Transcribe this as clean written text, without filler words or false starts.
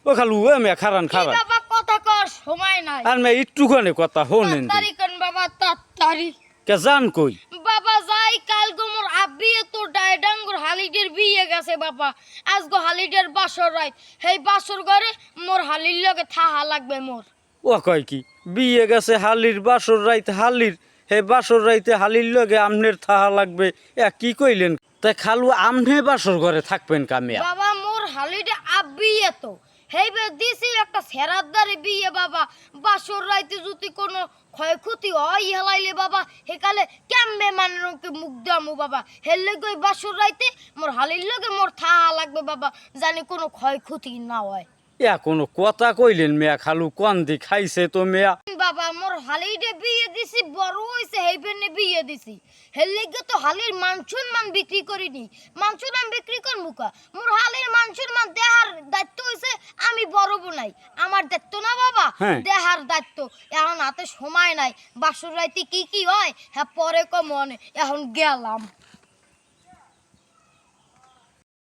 ও খালু এ মে খারান খারান বাবা কথা কর সময় নাই আর মে একটুখানি কথা হোনেন তাড়াতাড়ি কোন বাবা তাড়াতাড়ি কে জান কই বাবা যাই কাল গো মোর আব্বি তো ডাইডাঙ্গুর হালিডের বিয়ে গেছে বাবা আজ গো হালিডের বাসর রাত সেই বাসর ঘরে মোর হালির লগে থাহা লাগবে মোর ও কয় কি বিয়ে গেছে হালির বাসর রাইতে হালির হে বাসর রাইতে হালির লগে আমনের থাহা লাগবে এ কি কইলেন তাই খালু আমনে বাসর ঘরে থাকবেন কামিয়া বাবা মোর হালিডে আব্বি তো হেইবে দিছি একটা সেরাদারে বিয়ে বাবা বাসর রাইতে যদি কোনো ক্ষয়ক্ষতি হয় হেলাইলে বাবা হেকালে কেমবে মানুষকে মুখ দামু বাবা হেললে গই বাসর রাইতে মোর হালির লগে মোর থাহা লাগবে বাবা জানি কোনো ক্ষয়ক্ষতি না হয় ইয়া কোনো কথা কইলেন মেয়া খালু কোন দি খাইছে তো মেয়া বাবা মোর হালিডে বিয়ে দিছি বড় হইছে হেইবেনে বিয়ে দিছি হেললেগে তো হালির মান বিক্রি করিনি মান বিক্রি কর মুকা মোর হালির মান দেহার দায়িত্ব হইছে আমি বড় বনাই আমার দায়িত্ব না বাবা হ্যাঁ। দেহার দায়িত্ব এখন হাতে সময় নাই বাসুর রাইতে কি কি হয় হ্যাঁ পরে কমনে এখন গেলাম